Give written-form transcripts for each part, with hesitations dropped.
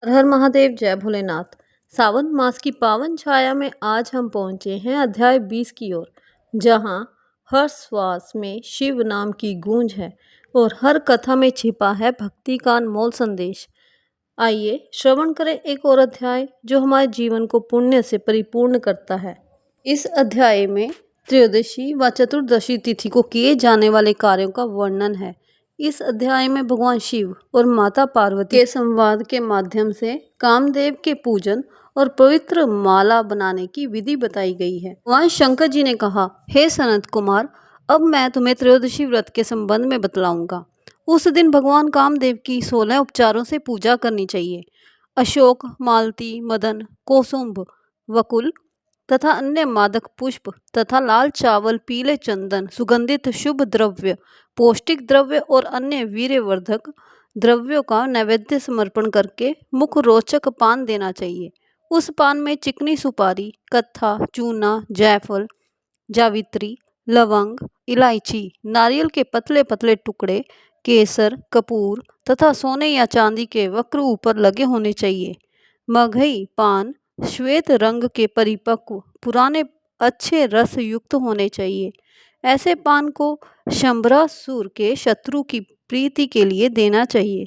हर हर महादेव, जय भोलेनाथ। सावन मास की पावन छाया में आज हम पहुंचे हैं अध्याय 20 की ओर, जहां हर श्वास में शिव नाम की गूंज है और हर कथा में छिपा है भक्ति का अनमोल संदेश। आइए श्रवण करें एक और अध्याय जो हमारे जीवन को पुण्य से परिपूर्ण करता है। इस अध्याय में त्रयोदशी व चतुर्दशी तिथि को किए जाने वाले कार्यों का वर्णन है। इस अध्याय में भगवान शिव और माता पार्वती के संवाद के माध्यम से कामदेव के पूजन और पवित्र माला बनाने की विधि बताई गई है। भगवान शंकर जी ने कहा, हे सनत कुमार, अब मैं तुम्हें त्रयोदशी व्रत के संबंध में बतलाऊंगा। उस दिन भगवान कामदेव की 16 उपचारों से पूजा करनी चाहिए। अशोक, मालती, मदन, कोसुंभ, वकुल तथा अन्य मादक पुष्प तथा लाल चावल, पीले चंदन, सुगंधित शुभ द्रव्य, पौष्टिक द्रव्य और अन्य वीर्यवर्धक द्रव्यों का नैवेद्य समर्पण करके मुख रोचक पान देना चाहिए। उस पान में चिकनी सुपारी, कत्था, चूना, जायफल, जावित्री, लवंग, इलायची, नारियल के पतले पतले टुकड़े, केसर, कपूर तथा सोने या चांदी के वक्र ऊपर लगे होने चाहिए। मगही पान श्वेत रंग के परिपक्व पुराने अच्छे रस युक्त होने चाहिए। ऐसे पान को शंभरासुर के शत्रु की प्रीति के लिए देना चाहिए।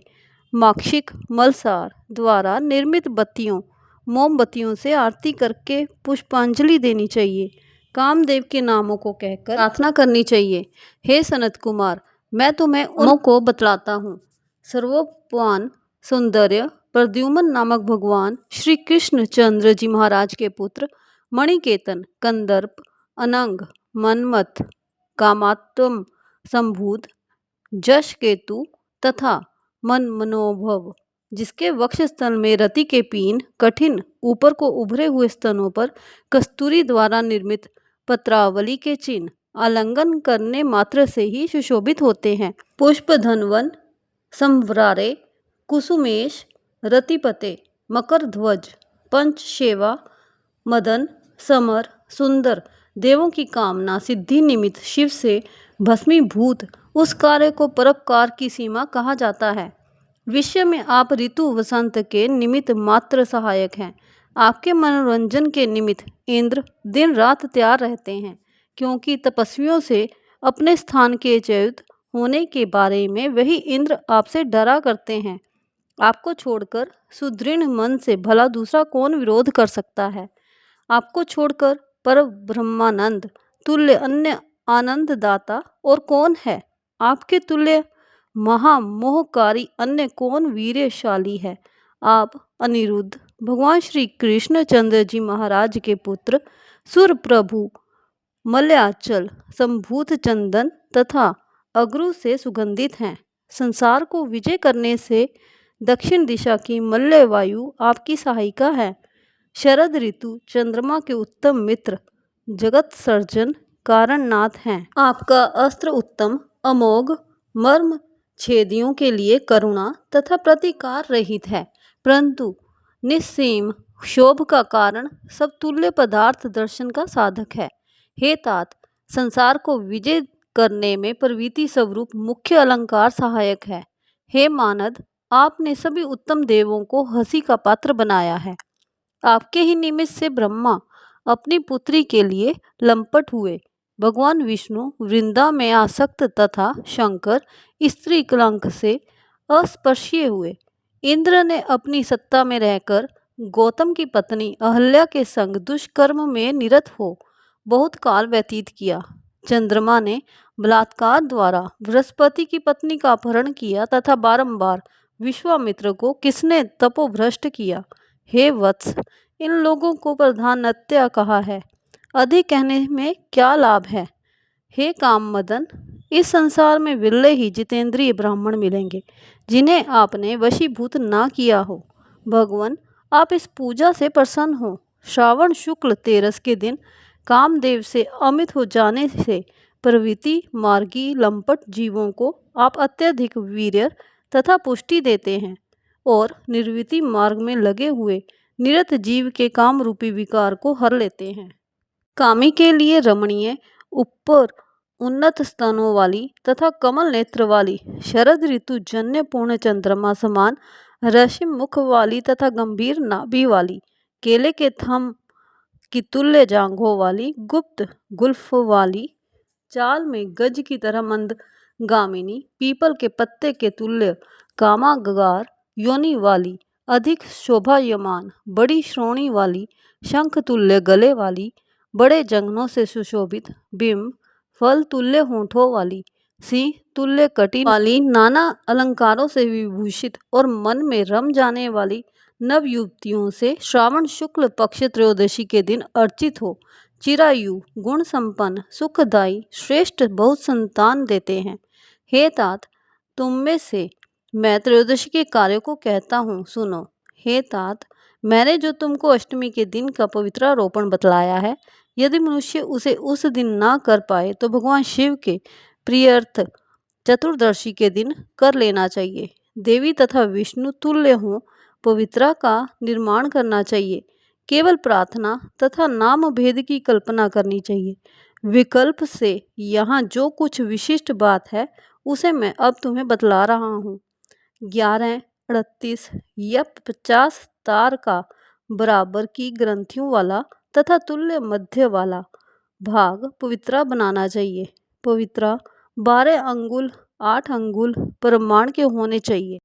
माक्षिक मलसार द्वारा निर्मित बत्तियों, मोमबत्तियों से आरती करके पुष्पांजलि देनी चाहिए। कामदेव के नामों को कहकर प्रार्थना करनी चाहिए। हे सनत कुमार, मैं तुम्हें उन को बतलाता हूँ। सर्वोपवान सौंदर्य प्रद्युम्न नामक भगवान श्री कृष्ण चंद्र जी महाराज के पुत्र मणिकेतन, कंदर्प, अनंग, मनमथ, कामात्म, संभूत, जश केतु तथा मनमनोभव, जिसके वक्षस्थल में रति के पीन, कठिन ऊपर को उभरे हुए स्तनों पर कस्तूरी द्वारा निर्मित पत्रावली के चिन्ह आलिंगन करने मात्र से ही सुशोभित होते हैं। पुष्प धनवन, संभ्रारे, कुसुमेश, रतिपते, मकर ध्वज, पंचशेवा, मदन, समर, सुंदर, देवों की कामना सिद्धि निमित्त शिव से भस्मीभूत उस कार्य को परोपकार की सीमा कहा जाता है। विश्व में आप ऋतु वसंत के निमित्त मात्र सहायक हैं। आपके मनोरंजन के निमित्त इंद्र दिन रात तैयार रहते हैं, क्योंकि तपस्वियों से अपने स्थान के च्युत होने के बारे में वही इंद्र आपसे डरा करते हैं। आपको छोड़कर सुदृढ़ मन से भला दूसरा कौन विरोध कर सकता है? आपको छोड़कर पर ब्रह्मानंद तुल्य अन्य आनंददाता और कौन है? आपके तुल्य महामोहकारी अन्य कौन वीर्यशाली है? आप अनिरुद्ध, भगवान श्री कृष्ण चंद्र जी महाराज के पुत्र, सुर प्रभु, मलयाचल, संभूत चंदन तथा अगरू से सुगंधित हैं। संसार को विजय करने से दक्षिण दिशा की मल्य वायु आपकी सहायिका है। शरद ऋतु चंद्रमा के उत्तम मित्र, जगत सर्जन कारणनाथ हैं। आपका अस्त्र उत्तम, अमोघ, मर्म छेदियों के लिए करुणा तथा प्रतिकार रहित है, परंतु निस्सीम शोभ का कारण सब तुल्य पदार्थ दर्शन का साधक है। हे तात, संसार को विजय करने में प्रवृत्ति स्वरूप मुख्य अलंकार सहायक है। हे मानद, आपने सभी उत्तम देवों को हंसी का पात्र बनाया है। आपके ही निमित्त से ब्रह्मा अपनी पुत्री के लिए लंपट हुए। भगवान विष्णु वृंदा में आसक्त तथा शंकर स्त्री कलंक से अस्पृश्य हुए। इंद्र ने अपनी सत्ता में रहकर गौतम की पत्नी अहल्या के संग दुष्कर्म में निरत हो बहुत काल व्यतीत किया। चंद्रमा ने बलात्कार द्वारा बृहस्पति की पत्नी का अपहरण किया तथा बारंबार विश्वामित्र को किसने तपोभ्रष्ट किया। हे वत्स, इन लोगों को प्रधानतया कहा है, अधिक कहने में क्या लाभ है। हे काम मदन, इस संसार में विरले ही जितेंद्रिय ब्राह्मण मिलेंगे जिन्हें आपने वशीभूत ना किया हो। भगवान, आप इस पूजा से प्रसन्न हो। श्रावण शुक्ल तेरस के दिन कामदेव से अमित हो जाने से प्रवृत्ति मार्गी लंपट जीवों को आप अत्यधिक वीर्य तथा पुष्टि देते हैं और निर्वृत्ति मार्ग में लगे हुए निरत जीव के काम रूपी विकार को हर लेते हैं। कामी के लिए रमणीय, ऊपर उन्नत स्तनों वाली तथा कमल नेत्र वाली शरद ऋतु जन्य पूर्ण चंद्रमा समान रश्मि मुख वाली तथा गंभीर नाभि वाली, केले के थम की तुल्य जांघों वाली, गुप्त गुल्फ वाली, चाल में गज की तरह मंदगामिनी, पीपल के पत्ते के तुल्य कामागार योनि वाली, अधिक शोभायमान, बड़ी श्रोणी वाली, शंख तुल्य गले वाली, बड़े जंघनों से सुशोभित, बिंब फल तुल्य होठों वाली, सिंह तुल्य कटी वाली, नाना अलंकारों से विभूषित और मन में रम जाने वाली नव युवतियों से श्रावण शुक्ल पक्ष त्रयोदशी के दिन अर्चित हो, चिरायु, गुण संपन्न, सुखदायी, श्रेष्ठ बहुत संतान देते हैं। हे तात, तुम में से मैं त्रयोदशी के कार्य को कहता हूँ, सुनो। हे तात, मैंने जो तुमको अष्टमी के दिन का पवित्रारोपण बतलाया है, यदि मनुष्य उसे उस दिन ना कर पाए तो भगवान शिव के प्रियर्थ चतुर्दशी के दिन कर लेना चाहिए। देवी तथा विष्णु तुल्य हों, पवित्रा का निर्माण करना चाहिए। केवल प्रार्थना तथा नाम भेद की कल्पना करनी चाहिए। विकल्प से यहाँ जो कुछ विशिष्ट बात है उसे मैं अब तुम्हें बतला रहा हूँ। 11, 38 या 50 तार का बराबर की ग्रंथियों वाला तथा तुल्य मध्य वाला भाग पवित्रा बनाना चाहिए। पवित्रा 12 अंगुल 8 अंगुल परिमाण के होने चाहिए।